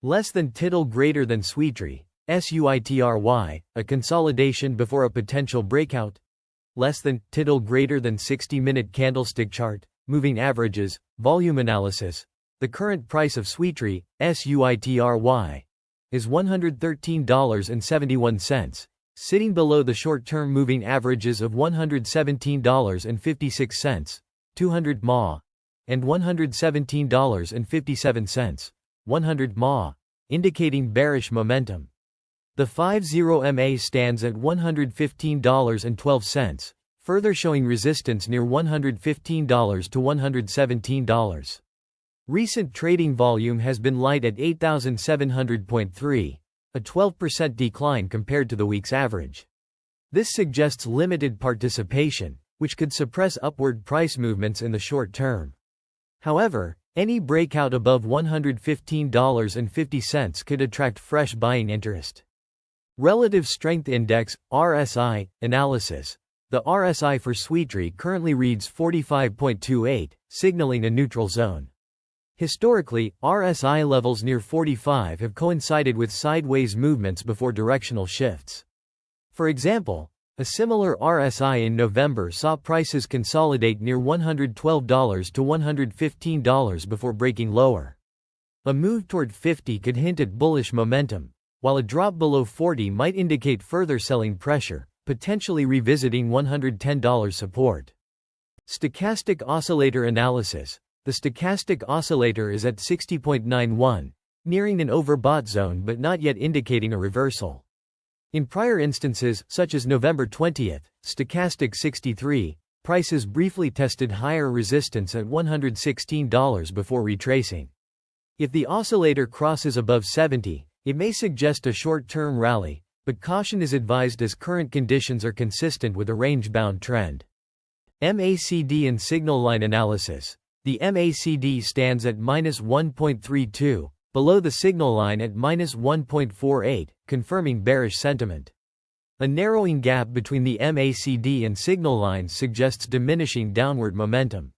Less than tittle greater than Suitry, SUITRY, a consolidation before a potential breakout. Less than tittle greater than 60-minute candlestick chart, moving averages, volume analysis. The current price of Suitry, SUITRY, is $113.71, sitting below the short-term moving averages of $117.56, 200 MA, and $117.57, 100 MA, indicating bearish momentum. The 50 MA stands at $115.12, further showing resistance near $115 to $117. Recent trading volume has been light at 8,700.3, a 12% decline compared to the week's average. This suggests limited participation, which could suppress upward price movements in the short term. However, any breakout above $115.50 could attract fresh buying interest. Relative Strength Index, RSI, analysis. The RSI for Suitry currently reads 45.28, signaling a neutral zone. Historically, RSI levels near 45 have coincided with sideways movements before directional shifts. For example, a similar RSI in November saw prices consolidate near $112 to $115 before breaking lower. A move toward 50 could hint at bullish momentum, while a drop below 40 might indicate further selling pressure, potentially revisiting $110 support. Stochastic Oscillator analysis. The stochastic oscillator is at 60.91, nearing an overbought zone but not yet indicating a reversal. In prior instances, such as November 20, stochastic 63, prices briefly tested higher resistance at $116 before retracing. If the oscillator crosses above 70, it may suggest a short-term rally, but caution is advised as current conditions are consistent with a range-bound trend. MACD and signal line analysis. The MACD stands at -1.32, below the signal line at -1.48, confirming bearish sentiment. A narrowing gap between the MACD and signal lines suggests diminishing downward momentum.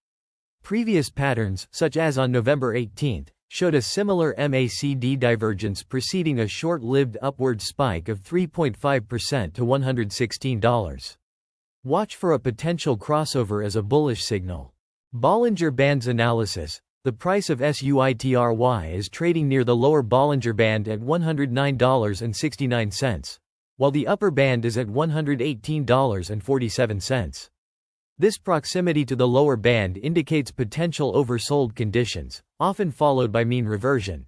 Previous patterns, such as on November 18, showed a similar MACD divergence preceding a short-lived upward spike of 3.5% to $116. Watch for a potential crossover as a bullish signal. Bollinger Bands analysis. The price of SUITRY is trading near the lower Bollinger Band at $109.69, while the upper band is at $118.47. This proximity to the lower band indicates potential oversold conditions, often followed by mean reversion.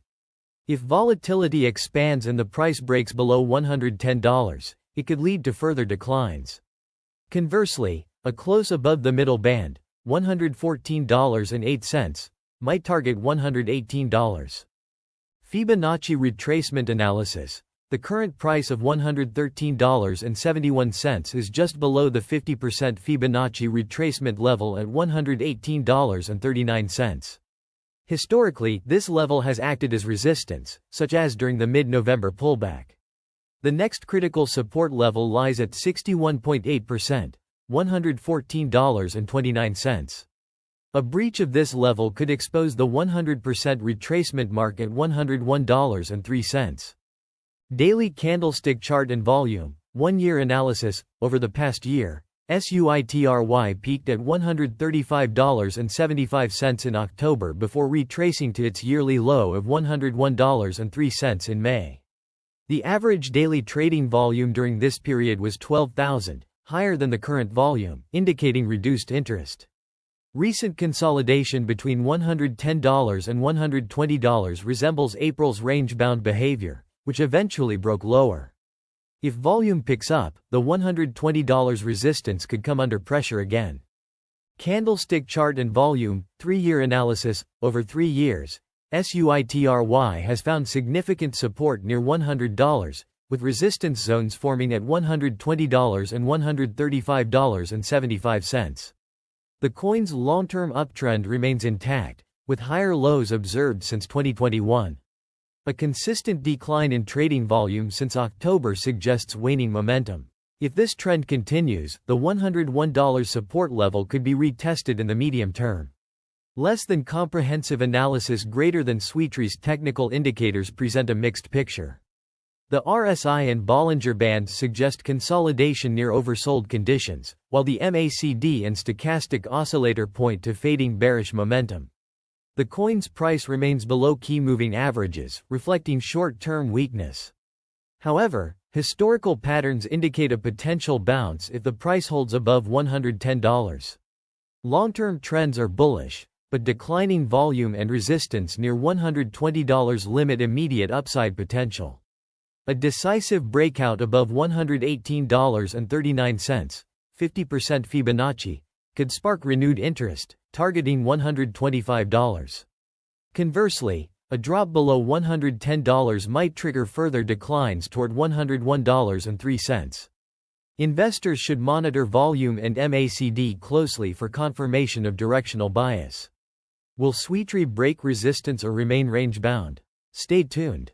If volatility expands and the price breaks below $110, it could lead to further declines. Conversely, a close above the middle band, $114.08, might target $118. Fibonacci retracement analysis. The current price of $113.71 is just below the 50% Fibonacci retracement level at $118.39. Historically, this level has acted as resistance, such as during the mid-November pullback. The next critical support level lies at 61.8%. $114.29. A breach of this level could expose the 100% retracement mark at $101.03. Daily candlestick chart and volume. 1-year analysis. Over the past year, SUITRY peaked at $135.75 in October before retracing to its yearly low of $101.03 in May. The average daily trading volume during this period was 12,000. Higher than the current volume, indicating reduced interest. Recent consolidation between $110 and $120 resembles April's range-bound behavior, which eventually broke lower. If volume picks up, the $120 resistance could come under pressure again. Candlestick chart and volume. 3-year analysis. Over 3 years, SUITRY has found significant support near $100, with resistance zones forming at $120 and $135.75. The coin's long-term uptrend remains intact, with higher lows observed since 2021. A consistent decline in trading volume since October suggests waning momentum. If this trend continues, the $101 support level could be retested in the medium term. Less than comprehensive analysis greater than Suitry's technical indicators present a mixed picture. The RSI and Bollinger Bands suggest consolidation near oversold conditions, while the MACD and Stochastic Oscillator point to fading bearish momentum. The coin's price remains below key moving averages, reflecting short-term weakness. However, historical patterns indicate a potential bounce if the price holds above $110. Long-term trends are bullish, but declining volume and resistance near $120 limit immediate upside potential. A decisive breakout above $118.39, 50% Fibonacci, could spark renewed interest, targeting $125. Conversely, a drop below $110 might trigger further declines toward $101.03. Investors should monitor volume and MACD closely for confirmation of directional bias. Will Suitry break resistance or remain range-bound? Stay tuned.